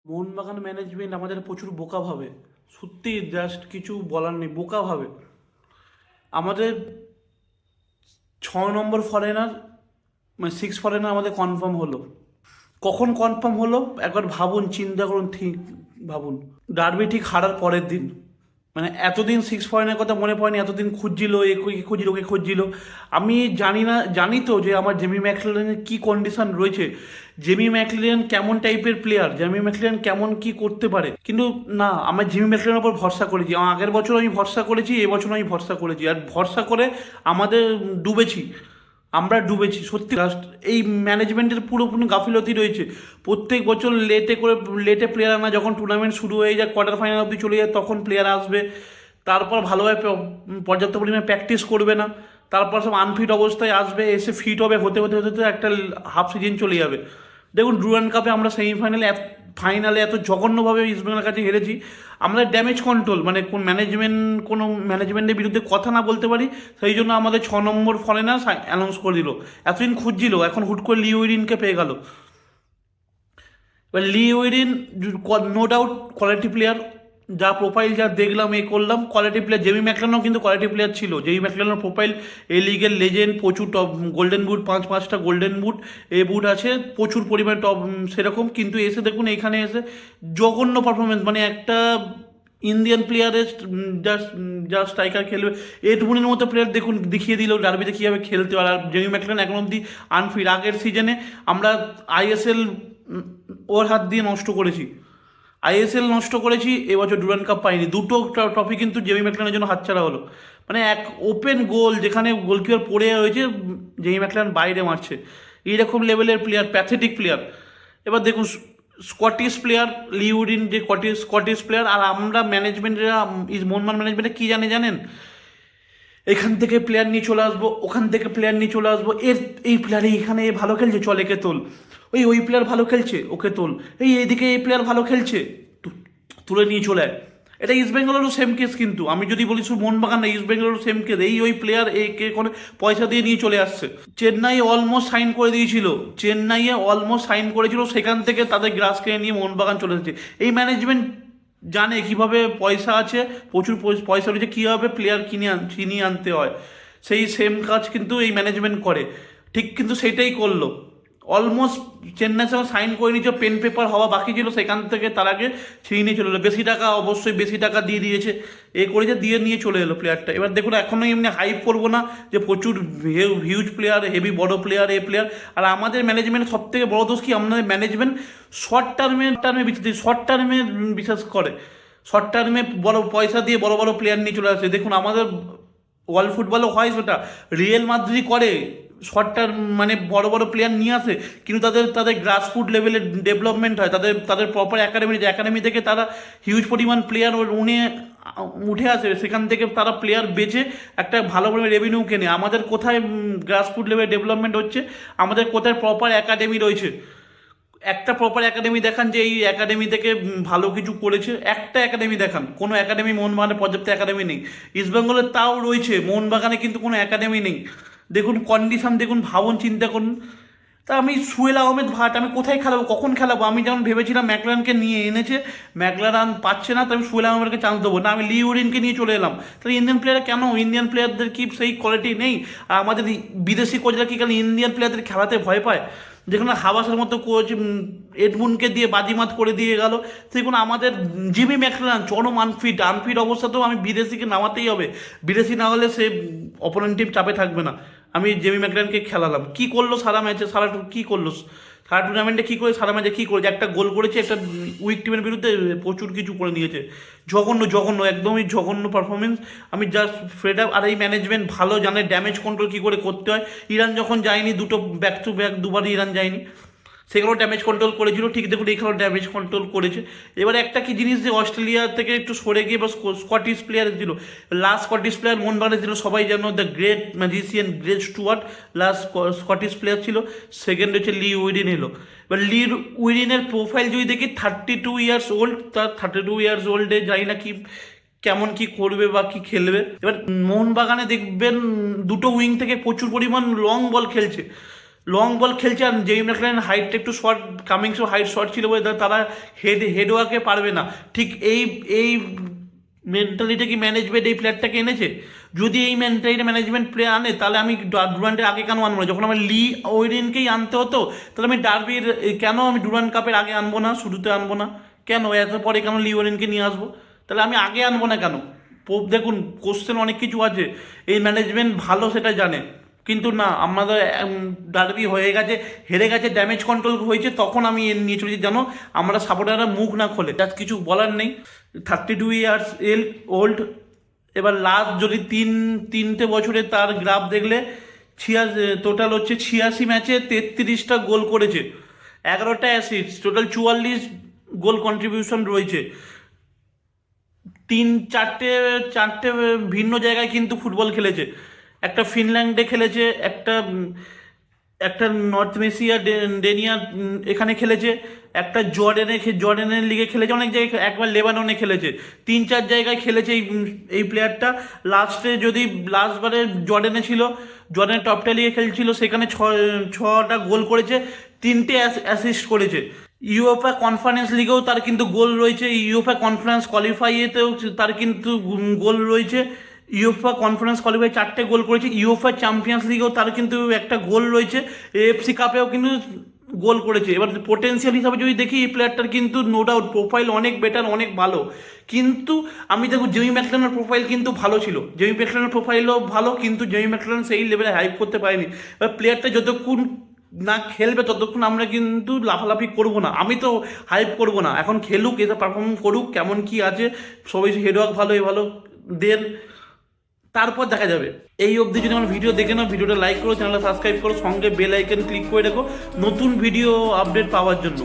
Mohun Bagan management আমাদের প্রচুর বোকা ভাবে। সত্যি জাস্ট কিছু বলার নেই, বোকা ভাবে আমাদের। 6 নম্বর ফরেনার, মানে 6 ফরেনার আমাদের কনফার্ম হলো। কখন কনফার্ম হলো একবার ভাবুন, চিন্তা করুন, ঠিক ভাবুন। ডার্বি ঠিক হারার পরের দিন। মানে এতদিন 6 ফরেনের কথা মনে পড়েনি, এতদিন খুঁজছিল, একে খুঁজছিল, ওকে খুঁজছিল। আমি জানি না, জানি তো যে আমার জেমি ম্যাকলেনের কী কন্ডিশন রয়েছে, জেমি ম্যাকলেন কেমন টাইপের প্লেয়ার, জেমি ম্যাকলেন কেমন কি করতে পারে। কিন্তু না, আমার জেমি ম্যাকলেনের ওপর ভরসা করেছি। আগের বছর আমি ভরসা করেছি, এবছর আমি ভরসা করেছি, আর ভরসা করে আমাদের ডুবেছি, আমরা ডুবেছি সত্যি। লাস্ট এই ম্যানেজমেন্টের পুরোপুরি গাফিলতি রয়েছে। প্রত্যেক বছর লেটে প্লেয়ার আনা, যখন টুর্নামেন্ট শুরু হয়ে যায়, কোয়ার্টার ফাইনাল অবধি চলে যায়, তখন প্লেয়ার আসবে। তারপর ভালোভাবে পর্যাপ্ত পরিমাণে প্র্যাকটিস করবে না, তারপর সব আনফিট অবস্থায় আসবে, এসে ফিট হবে, হতে হতে হতে হতে একটা হাফ সিজন চলে যাবে। দেখুন ডুরান্ড কাপে আমরা সেমিফাইনালে ফাইনালে এত জঘন্যভাবে ইস্টবেঙ্গলের কাছে হেরেছি। আমরা ড্যামেজ কন্ট্রোল, মানে কোন ম্যানেজমেন্ট, কোনো ম্যানেজমেন্টের বিরুদ্ধে কথা না বলতে পারি, সেই জন্য আমাদের 6 নম্বর ফরেনার অ্যানাউন্স করে দিল। এতদিন খুঁজছিল, এখন হুট করে লি উইরিনকে পেয়ে গেল। এবার লি উইরিন নো ডাউট কোয়ালিটি প্লেয়ার, যা প্রোফাইল যা দেখলাম, করলাম, কোয়ালিটি প্লেয়ার। জেমি ম্যাকলেনও কিন্তু কোয়ালিটি প্লেয়ার ছিল। জেমি ম্যাকলেনের প্রোফাইল, এই লিগের লেজেন্ড, প্রচুর টপ গোল্ডেন বুট, পাঁচটা গোল্ডেন বুট, বুট আছে প্রচুর পরিমাণে টপ সেরকম। কিন্তু এসে দেখুন এখানে এসে জঘন্য পারফরমেন্স, মানে একটা ইন্ডিয়ান প্লেয়ারের যা স্ট্রাইকার খেলবে, এডমুনের মতো প্লেয়ার দেখুন দেখিয়ে দিল ডার্বিতে কীভাবে খেলতে হয়। আর জেমি ম্যাকলেন এখন অবধি আনফিট। আগের সিজনে আমরা আইএসএল ওর হাত দিয়ে নষ্ট করেছি, আইএসএল নষ্ট করেছি, এবছর ডুরান্ড কাপ পাইনি। দুটো ট্রফি কিন্তু জেমি ম্যাকলেনের জন্য হাতছাড়া হলো। মানে এক ওপেন গোল, যেখানে গোলকিপার পড়ে রয়েছে, জেমি ম্যাকলেন বাইরে মারছে। এইরকম লেভেলের প্লেয়ার, প্যাথেটিক প্লেয়ার। এবার দেখুন স্কটিশ প্লেয়ার লিউডিন, যে স্কটিশ প্লেয়ার। আর আমরা ম্যানেজমেন্টেরা, মোহনবাগান ম্যানেজমেন্টে কী জানেন, এখান থেকে প্লেয়ার নিয়ে চলে আসবো, ওখান থেকে প্লেয়ার নিয়ে চলে আসবো, এই প্লেয়ার এইখানে ভালো খেলছে, চল একে তোল। ওই প্লেয়ার ভালো খেলছে, ওকে তোল। এইদিকে এই প্লেয়ার ভালো খেলছে, তুলে নিয়ে চলে আয়। এটা ইস্ট বেঙ্গলেরও সেম কেস। কিন্তু আমি যদি বলি শুধু মোহনবাগান না, ইস্ট বেঙ্গলেরও সেম কেস। ওই প্লেয়ার কে কোনো পয়সা দিয়ে নিয়ে চলে আসছে। চেন্নাই অলমোস্ট সাইন করে দিয়েছিল, চেন্নাইয়ে অলমোস্ট সাইন করেছিল, সেখান থেকে তাদের গ্রাস কিনে নিয়ে মোহনবাগান চলে এসেছে। এই ম্যানেজমেন্ট জানে কিভাবে পয়সা আছে, প্রচুর পয়সা রয়েছে, কীভাবে প্লেয়ার কিনে আনতে হয়। সেই সেম কাজ কিন্তু এই ম্যানেজমেন্ট করে, ঠিক কিন্তু সেটাই করলো। অলমোস্ট চেন্নাইয়ের সঙ্গে সাইন করে নিয়েছে, পেন পেপার হওয়া বাকি ছিল, সেখান থেকে তার আগে ছিনিয়ে নিয়ে চলে এলো। বেশি টাকা, অবশ্যই বেশি টাকা দিয়ে দিয়েছে, করেছে, দিয়ে নিয়ে চলে এলো প্লেয়ারটা। এবার দেখুন এখনই এমনি হাইপ করবো না যে প্রচুর হিউজ প্লেয়ার, হেভি বড় প্লেয়ার, প্লেয়ার। আর আমাদের ম্যানেজমেন্টের সব থেকে বড় দোষ কি, আমাদের ম্যানেজমেন্ট শর্ট টার্মে বিশ্বাস করে। শর্ট টার্মে বড় পয়সা দিয়ে বড় বড় প্লেয়ার নিয়ে চলে আসে। দেখুন আমাদের ওয়ার্ল্ড ফুটবলও হয় সেটা, রিয়েল মাদ্রিদ করে শর্ট টার্ম, মানে বড় বড় প্লেয়ার নিয়ে আসে, কিন্তু তাদের গ্রাসরুট লেভেলের ডেভেলপমেন্ট হয়, তাদের প্রপার একাডেমি থেকে তারা হিউজ পরিমাণ প্লেয়ার উঠে আসে, সেখান থেকে তারা প্লেয়ার বেচে একটা ভালো পরিমাণ রেভিনিউ কেনে। আমাদের কোথায় গ্রাসরুট লেভেল ডেভেলপমেন্ট হচ্ছে, আমাদের কোথায় প্রপার একাডেমি রয়েছে? একটা প্রপার একাডেমি দেখান যে এই একাডেমি থেকে ভালো কিছু করেছে, একটা একাডেমি দেখান। কোনো একাডেমি, মোহনবাগানে পর্যাপ্ত একাডেমি নেই। ইস্টবেঙ্গলের তাও রয়েছে, মোহনবাগানে কিন্তু কোনো একাডেমি নেই। দেখুন কন্ডিশন দেখুন, ভাবুন, চিন্তা করুন। তা আমি সুহেল আহমেদ ভাট আমি কোথায় খেলাবো, কখন খেলাবো? আমি যেমন ভেবেছিলাম ম্যাকলারানকে নিয়ে এনেছে, ম্যাকলারান পাচ্ছে না, তো আমি সুহেল আহমেদকে চান্স দেবো না, আমি লি উরিনকে নিয়ে চলে এলাম। তাহলে ইন্ডিয়ান প্লেয়ার কেন, ইন্ডিয়ান প্লেয়ারদের কি সেই কোয়ালিটি নেই? আর আমাদের বিদেশি কোচরা কি কেন ইন্ডিয়ান প্লেয়ারদের খেলাতে ভয় পায়? যেখানে হাবাসের মতো কোচ এডমুনকে দিয়ে বাজিমাত করে দিয়ে গেল, সেখানে আমাদের জিমি ম্যাকলারান চরম আনফিট অবস্থাতেও আমি বিদেশিকে নামাতেই হবে। বিদেশি না হলে সে অপোনেন্ট টিম চাপে থাকবে না। আমি জেমি ম্যাকলারানকে খেলালাম, কি করলো সারা ম্যাচে, কি করলো সারা টুর্নামেন্টে, কী করে সারা ম্যাচে কী করেছে? একটা গোল করেছে, একটা উইক টিমের বিরুদ্ধে প্রচুর কিছু করে নিয়েছে। জঘন্য, একদমই জঘন্য পারফরমেন্স। আমি জাস্ট ফ্রেড আপ। আর এই ম্যানেজমেন্ট ভালো জানে ড্যামেজ কন্ট্রোল কী করে করতে হয়। ইরান যখন যায়নি, ব্যাক টু ব্যাক দুবারই ইরান যায়নি, সেগুলো ড্যামেজ কন্ট্রোল করেছিল, ঠিক দেখুন এইখানেও ড্যামেজ কন্ট্রোল করেছে। এবারে একটা কি জিনিস, যে অস্ট্রেলিয়া থেকে একটু সরে গিয়ে বা স্কটিশ প্লেয়ার ছিল, লাস্ট স্কটিশ প্লেয়ার মোহনবাগানে ছিল, সবাই জানো, the great magician great Stuart last Scottish player ছিল। সেকেন্ড হচ্ছে লি উইরিন এলো। এবার লি উইরিনের প্রোফাইল যদি দেখি, 32 ইয়ার্স ওল্ড, তার 32 ইয়ার্স ওল্ডে জানি না কি কেমন কি করবে বা কি খেলবে। এবার মোহনবাগানে দেখবেন দুটো উইং থেকে প্রচুর পরিমাণ লং বল খেলছে, লং বল খেলছে, আর জেমি ম্যাকলারেন হাইটটা একটু শর্ট, কামিংসও হাইট শর্ট ছিল বলে তারা হেড ওয়ার্কে পারবে না। ঠিক এই মেন্টালিটি কি ম্যানেজমেন্ট এই প্লেয়ারটাকে এনেছে? যদি এই মেন্টালিটি ম্যানেজমেন্ট প্লেয়ার আনে, তাহলে আমি ডুরান্টের আগে কেন আনবো না? যখন আমার লি ওয়েরিনকেই আনতে হতো, তাহলে আমি ডার্বির কেন আমি ডুরান্ট কাপের আগে আনবো না, শুরুতে আনবো না কেন? এত পরে কেন লি ওয়েরিনকে নিয়ে আসবো? তাহলে আমি আগে আনবো না কেন? দেখুন, কোশ্চেন অনেক কিছু আছে, এই ম্যানেজমেন্ট ভালো সেটা জানে, কিন্তু না, আমাদের ডার্বি হয়ে গেছে, হেরে গেছে, ড্যামেজ কন্ট্রোল হয়েছে, তখন আমি নিয়ে চলেছি যেন আমরা সাপোর্টাররা মুখ না খোলে। তার কিছু বলার নেই, 32 ইয়ার্স ওল্ড। এবার লাস্ট যদি তিনটে বছরে তার গ্রাফ দেখলে, টোটাল হচ্ছে 86 ম্যাচে 33টা গোল করেছে, 11টা অ্যাসিস্ট, টোটাল 44 গোল কন্ট্রিবিউশন রয়েছে। চারটে চারটে ভিন্ন জায়গায় কিন্তু ফুটবল খেলেছে। একটা ফিনল্যান্ডে খেলেছে, একটা একটা নর্থ মেসিয়া ডেনিয়া এখানে খেলেছে, একটা জর্ডানের লিগে খেলেছে, অনেক জায়গায়, একবার লেবাননে খেলেছে, 3-4 জায়গায় খেলেছে এই প্লেয়ারটা। লাস্টে যদি লাস্টবারে জর্ডানে ছিল, জর্ডানের টপটা লিগে খেলছিল, সেখানে ছটা গোল করেছে, 3টে অ্যাসিস্ট করেছে। ইউএফএ কনফারেন্স লিগেও তার কিন্তু গোল রয়েছে, ইউএফএ কনফারেন্স কোয়ালিফাইয়েতেও তার কিন্তু গোল রয়েছে। ইউএফএ কনফারেন্স কোয়ালিফাই 4টে গোল করেছে, ইউএফএ চ্যাম্পিয়ন্স লিগেও তার কিন্তু একটা গোল রয়েছে, এএফসি কাপেও কিন্তু গোল করেছে। এবার পোটেন্সিয়াল হিসাবে যদি দেখি, এই প্লেয়ারটার কিন্তু নো ডাউট প্রোফাইল অনেক বেটার, অনেক ভালো, কিন্তু আমি দেখো জেমি ম্যাকলারেনের প্রোফাইল কিন্তু ভালো ছিল, জেমি ম্যাকলারেনের প্রোফাইলও ভালো, কিন্তু জেমি ম্যাকলারেন সেই লেভেলে হাইপ করতে পারেনি। এবার প্লেয়ারটা যতক্ষণ না খেলবে ততক্ষণ আমরা কিন্তু লাফালাফি করবো না, আমি তো হাইপ করবো না। এখন খেলুক, এটা পারফর্ম করুক, কেমন কি আছে, সবাই হেডওয়ার্ক ভালো ভালো দেন, তারপর দেখা যাবে। এই অবধি যদি আমার ভিডিও দেখে নাও, ভিডিওটা লাইক করো, চ্যানেলটা সাবস্ক্রাইব করো, সঙ্গে বেল আইকন ক্লিক করে রাখো নতুন ভিডিও আপডেট পাওয়ার জন্য।